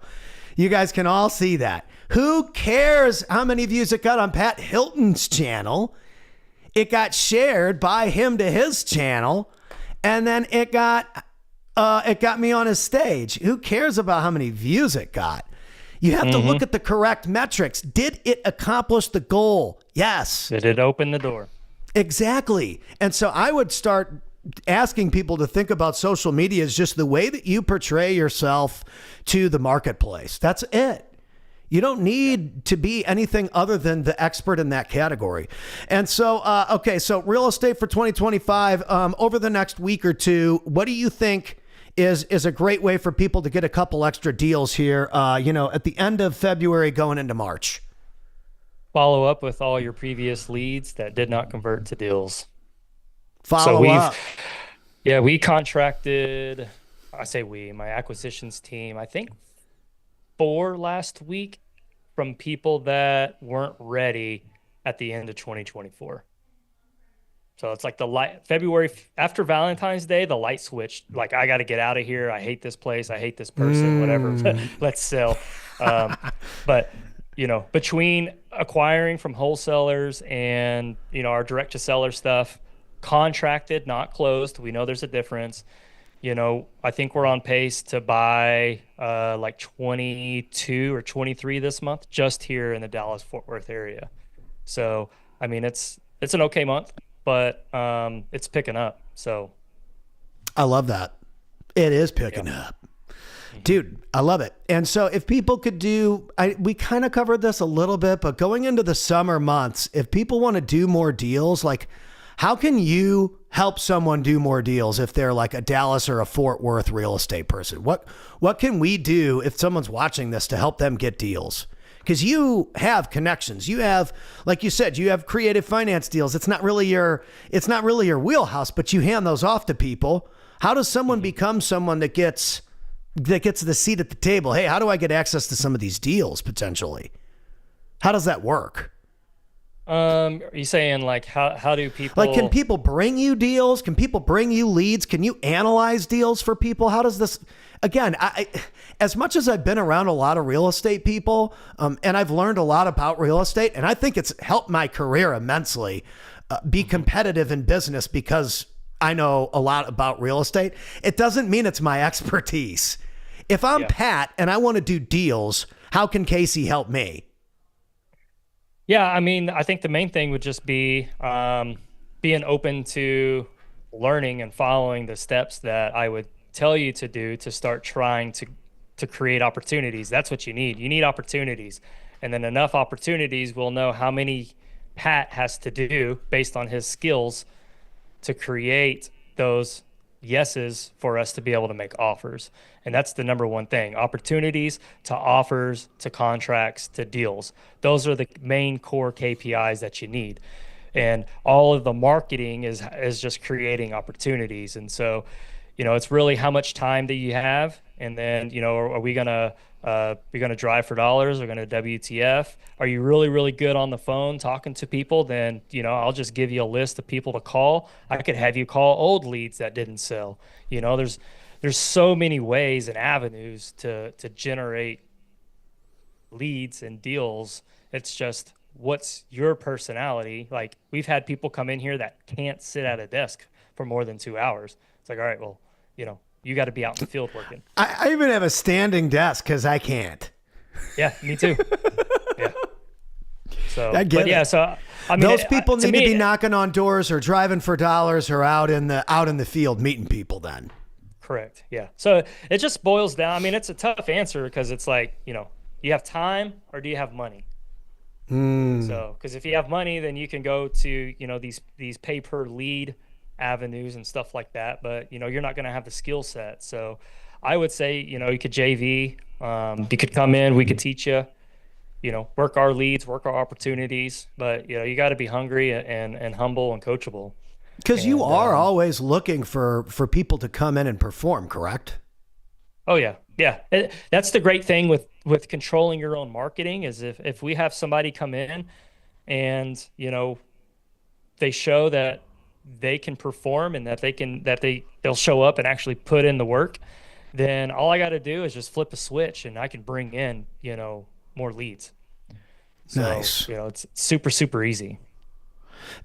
You guys can all see that. Who cares how many views it got on Pat Hilton's channel? It got shared by him to his channel, and then it got me on his stage. Who cares about how many views it got? You have to look at the correct metrics. Did it accomplish the goal? Yes. Did it open the door? Exactly. And so I would start asking people to think about social media as just the way that you portray yourself to the marketplace. That's it. You don't need to be anything other than the expert in that category. And so, okay, so real estate for 2025, over the next week or two, what do you think is a great way for people to get a couple extra deals here, at the end of February going into March? Follow up with all your previous leads that did not convert to deals. Follow up. Yeah, we contracted, my acquisitions team, I think 4 last week from people that weren't ready at the end of 2024. So it's like February after Valentine's Day, the light switched. Like, I got to get out of here. I hate this place. I hate this person, whatever. Let's sell. But between acquiring from wholesalers and, our direct to seller stuff, contracted, not closed. We know there's a difference. I think we're on pace to buy like 22 or 23 this month just here in the Dallas-Fort Worth area. So, I mean, it's an okay month, but it's picking up. So I love that. It is picking up. Dude, I love it. And so if people could we kind of covered this a little bit, but going into the summer months, if people want to do more deals, like how can you help someone do more deals if they're like a Dallas or a Fort Worth real estate person? What can we do if someone's watching this to help them get deals? Because you have connections. You have, like you said, you have creative finance deals. It's not really your wheelhouse, but you hand those off to people. How does someone become someone that gets the seat at the table? Hey, how do I get access to some of these deals potentially? How does that work? Are you saying like how do people Like, can people bring you deals? Can people bring you leads? Can you analyze deals for people? How does this, again, I as much as I've been around a lot of real estate people, and I've learned a lot about real estate, and I think it's helped my career immensely, be competitive in business because I know a lot about real estate. It doesn't mean it's my expertise. If I'm Pat and I want to do deals, how can Casey help me? Yeah, I mean, I think the main thing would just be being open to learning and following the steps that I would tell you to do to start trying to create opportunities. That's what you need. You need opportunities. And then enough opportunities will know how many Pat has to do based on his skills to create those yeses for us to be able to make offers. And that's the number one thing: opportunities to offers, to contracts, to deals. Those are the main core KPIs that you need. And all of the marketing is just creating opportunities. And so, it's really how much time do you have? And then, are we gonna drive for dollars? Or gonna WTF? Are you really, really good on the phone talking to people? Then, I'll just give you a list of people to call. I could have you call old leads that didn't sell. There's so many ways and avenues to generate leads and deals. It's just, what's your personality? Like, we've had people come in here that can't sit at a desk for more than 2 hours. It's like, all right, well, you got to be out in the field working. I even have a standing desk because I can't. Yeah, me too. Yeah. So, I get it. So I mean, those people need to be knocking on doors or driving for dollars or out in the field meeting people then. Correct. Yeah. So it just boils down. I mean, it's a tough answer because it's like, you have time or do you have money? So, because if you have money, then you can go to, these pay per lead avenues and stuff like that. But, you're not going to have the skill set. So I would say, you could JV, you could come in, we could teach you, work our leads, work our opportunities. But, you got to be hungry and humble and coachable. Because you are always looking for people to come in and perform, correct? Oh, yeah. Yeah. That's the great thing with controlling your own marketing is if we have somebody come in and, they show that they can perform and that they'll show up and actually put in the work, then all I got to do is just flip a switch and I can bring in, more leads. So, nice. It's super, super easy.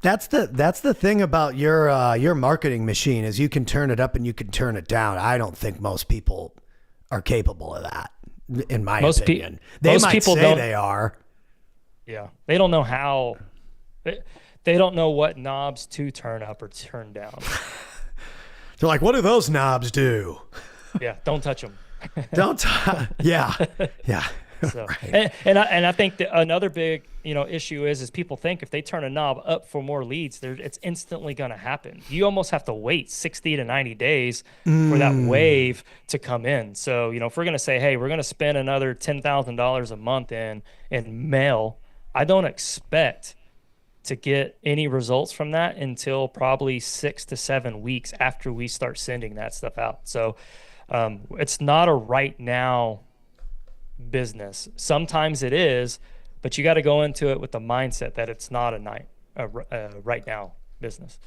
That's the thing about your marketing machine is you can turn it up and you can turn it down. I don't think most people are capable of that, in my opinion. They might say they are. Yeah, they don't know how. They don't know what knobs to turn up or turn down. They're like, what do those knobs do? Yeah, don't touch them. Yeah. So, right. and I think that another big issue is people think if they turn a knob up for more leads, it's instantly going to happen. You almost have to wait 60 to 90 days for that wave to come in. So if we're going to say, hey, we're going to spend another $10,000 a month in mail, I don't expect to get any results from that until probably 6 to 7 weeks after we start sending that stuff out. So it's not a right now business. Sometimes it is, but you got to go into it with the mindset that it's not a right now business.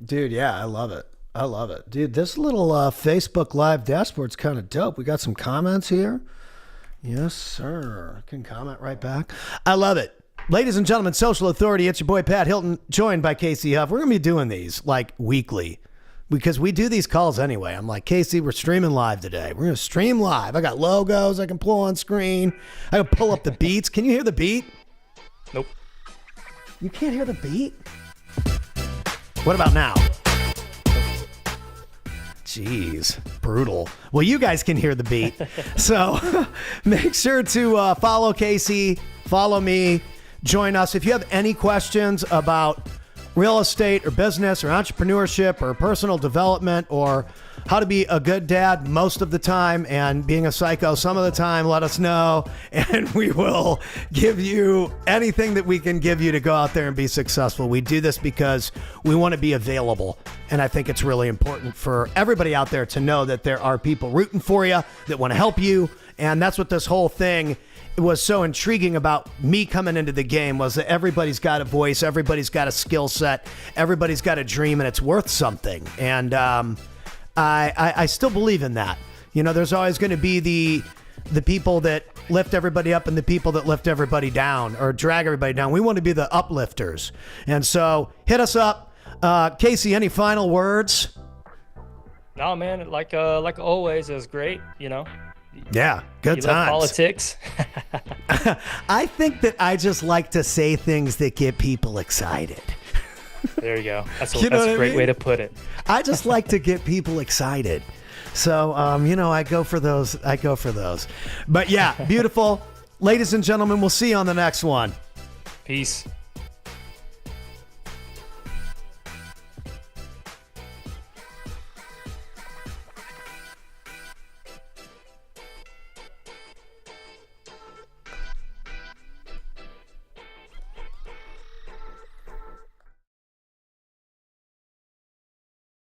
Dude, yeah, I love it. Dude, this little Facebook Live dashboard's kind of dope. We got some comments here. Yes, sir. I can comment right back. I love it. Ladies and gentlemen, Social Authority, it's your boy Pat Hilton, joined by Casey Huff. We're going to be doing these like weekly because we do these calls anyway. I'm like, Casey, we're streaming live today. We're going to stream live. I got logos I can pull on screen. I can pull up the beats. Can you hear the beat? Nope. You can't hear the beat? What about now? Jeez, brutal. Well, you guys can hear the beat. So make sure to follow Casey, follow me, join us. If you have any questions about real estate or business or entrepreneurship or personal development or how to be a good dad most of the time and being a psycho some of the time, let us know. And we will give you anything that we can give you to go out there and be successful. We do this because we want to be available. And I think it's really important for everybody out there to know that there are people rooting for you that want to help you. And that's what this whole thing was so intriguing about me coming into the game, was that everybody's got a voice, everybody's got a skill set, everybody's got a dream, and it's worth something. And I still believe in that. You know, there's always going to be the people that lift everybody up and the people that lift everybody down or drag everybody down. We want to be the uplifters. And so hit us up. Casey, any final words? No, man, like always, it was great, you know. Yeah, good times. Politics. I think that I just like to say things that get people excited. There you go. That's You know a what I great mean? way to put it. I just like to get people excited. So, you know, I go for those. But yeah, beautiful. Ladies and gentlemen, we'll see you on the next one. Peace.